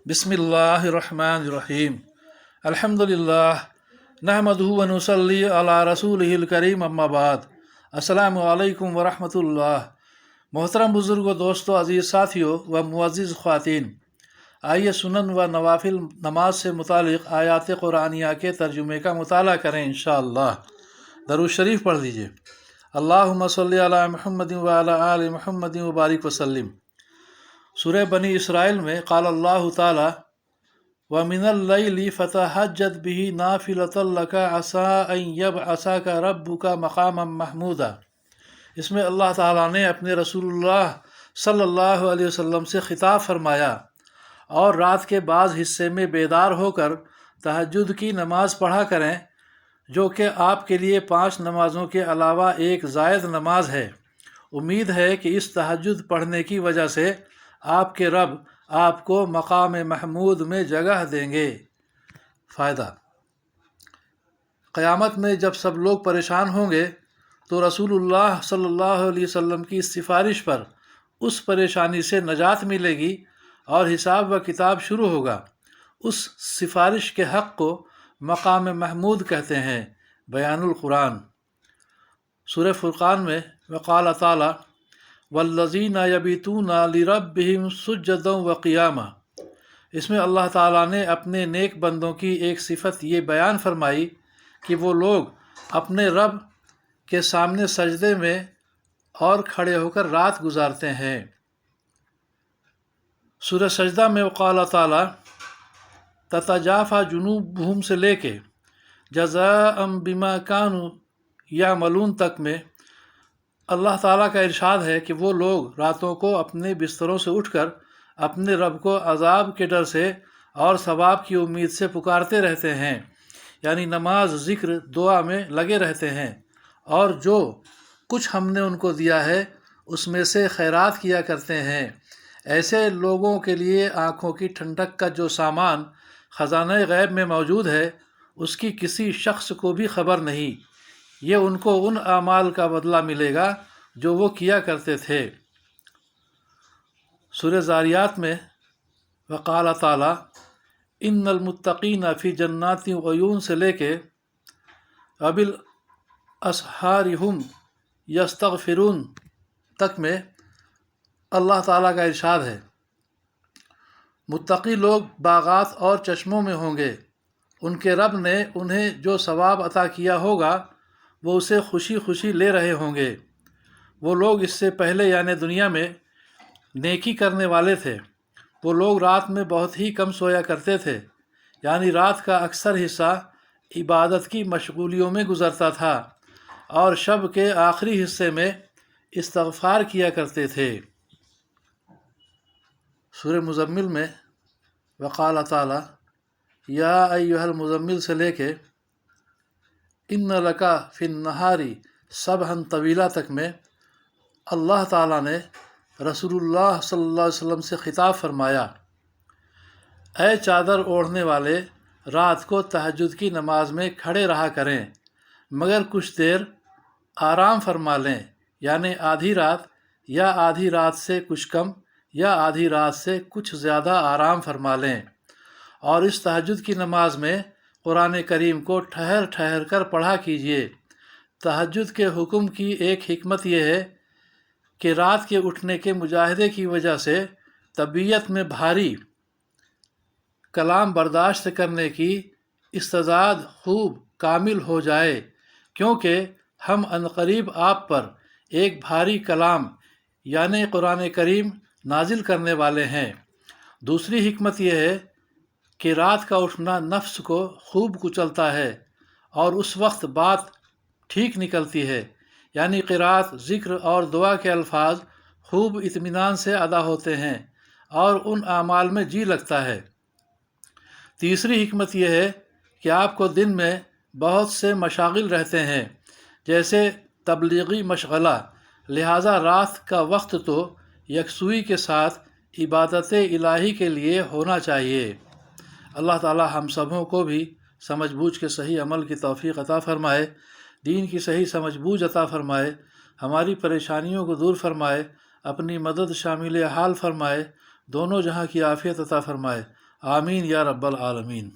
बिस्मिल्लाहिर्रहमानिर्रहीम अल्हम्दुलिल्लाह नहमदुहु व नुसल्ली अला रसूलिहिल करीम अम्मा बाद। अस्सलामु अलैकुम व रहमतुल्लाह। मोहतरम बुज़ुर्गों, दोस्तों, अज़ीज़ साथियों व मुअज़्ज़िज़ ख़वातीन, आइए सुनन व नवाफिल नमाज से मुतालिक आयात कुरानिया के तर्जुमे का मुताला करें इंशाअल्लाह। दरूद शरीफ पढ़ लीजिए। अल्लाहुम्मा सल्लि अला मुहम्मदिन व अला आलि मुहम्मदिन व बारिक वसल्लिम। सूरह बनी इसराइल में क़ाल अल्लाहु ताला व मिनल लैली फ़तहज्जद बिही नाफ़िलतन लका असा अन यबअसका रब्बुका मक़ामम महमूदा। इसमें अल्लाह ताला ने अपने रसूलुल्लाह सल्लल्लाहु अलैहि वसल्लम से ख़िताब फरमाया और रात के बाज़ हिस्से में बेदार होकर तहज्जुद की नमाज़ पढ़ा करें, जो कि आपके लिए 5 नमाज़ों के अलावा एक ज़ायद नमाज है। उम्मीद है कि इस तहज्जुद पढ़ने की वजह से आपके रब आपको मकाम महमूद में जगह देंगे। फ़ायदा: क़यामत में जब सब लोग परेशान होंगे तो रसूलुल्लाह सल्लल्लाहु अलैहि वसल्लम की सिफारिश पर उस परेशानी से नजात मिलेगी और हिसाब व किताब शुरू होगा। उस सिफारिश के हक़ को मकाम महमूद कहते हैं। बयानुल कुरान सूरह फुरक़ान में वक़ाल ताला वल्लज़ीना यबीतूना लिरब्बिहिम सुज्जदन व क़ियामा। इसमें अल्लाह ताला ने अपने नेक बंदों की एक सिफत ये बयान फरमाई कि वो लोग अपने रब के सामने सजदे में और खड़े होकर रात गुजारते हैं। सूरह सजदा में वक़ाल ताला ततजाफ़ा जुनूबुहुम से लेके जज़ाअम बिमा कानू यामलून तक में अल्लाह ताला का इरशाद है कि वो लोग रातों को अपने बिस्तरों से उठकर अपने रब को अज़ाब के डर से और सवाब की उम्मीद से पुकारते रहते हैं, यानी नमाज, ज़िक्र, दुआ में लगे रहते हैं, और जो कुछ हमने उनको दिया है उसमें से खैरात किया करते हैं। ऐसे लोगों के लिए आँखों की ठंडक का जो सामान ख़ज़ाने गैब में मौजूद है उसकी किसी शख्स को भी खबर नहीं। ये उनको उन आमाल का बदला मिलेगा जो वो किया करते थे। सूरह ज़ारियात में वक़ाल ताला इन्नल मुत्तक़ीना फ़ी जन्नातिन व अयून से लेके अबिल असहारि हुम यस्तग़फ़िरून तक में अल्लाह ताला का इरशाद है, मुत्तक़ी लोग बाग़ात और चश्मों में होंगे। उनके रब ने उन्हें जो सवाब अता किया होगा वो उसे खुशी खुशी ले रहे होंगे। वो लोग इससे पहले यानी दुनिया में नेकी करने वाले थे। वो लोग रात में बहुत ही कम सोया करते थे, यानी रात का अक्सर हिस्सा इबादत की मशगूलियों में गुज़रता था और शब के आखिरी हिस्से में इस्तिग़फ़ार किया करते थे। सूरह मुज़म्मिल में वक़ाल ताला या अय्युहल मुज़म्मिल से लेके इन्न लका फ़िन नहारी सबहन तवीला तक में अल्लाह ताला ने रसूलुल्लाह सल्लल्लाहु अलैहि वसल्लम से ख़िताब फरमाया, ऐ चादर ओढ़ने वाले, रात को तहज्जुद की नमाज में खड़े रहा करें, मगर कुछ देर आराम फरमा लें, यानी आधी रात या आधी रात से कुछ कम या आधी रात से कुछ ज़्यादा आराम फरमा लें। और इस तहज्जुद की नमाज में कुरान करीम को ठहर ठहर कर पढ़ा कीजिए। तहज्जुद के हुक्म की एक हिकमत यह है कि रात के उठने के मुजाहिदे की वजह से तबीयत में भारी कलाम बर्दाश्त करने की इस्तेदाद खूब कामिल हो जाए, क्योंकि हम अनकरीब आप पर एक भारी कलाम यानी कुरान करीम नाजिल करने वाले हैं। दूसरी हिकमत यह है कि रात का उठना नफ्स को खूब कुचलता है और उस वक्त बात ठीक निकलती है, यानी क़िरात, ज़िक्र और दुआ के अल्फाज खूब इत्मीनान से अदा होते हैं और उन आमाल में जी लगता है। तीसरी हिकमत यह है कि आपको दिन में बहुत से मशागिल रहते हैं, जैसे तबलीगी मशगला, लिहाजा रात का वक्त तो यकसुई के साथ इबादत इलाही के लिए होना चाहिए। अल्लाह ताला हम सबों को भी समझ बूझ के सही अमल की तौफ़ीक़ अता फ़रमाए, दीन की सही समझ बूझ अता फ़रमाए, हमारी परेशानियों को दूर फ़रमाए, अपनी मदद शामिल हाल फ़रमाए, दोनों जहाँ की आफ़ियत अता फ़रमाए। آمین یا رب العالمین۔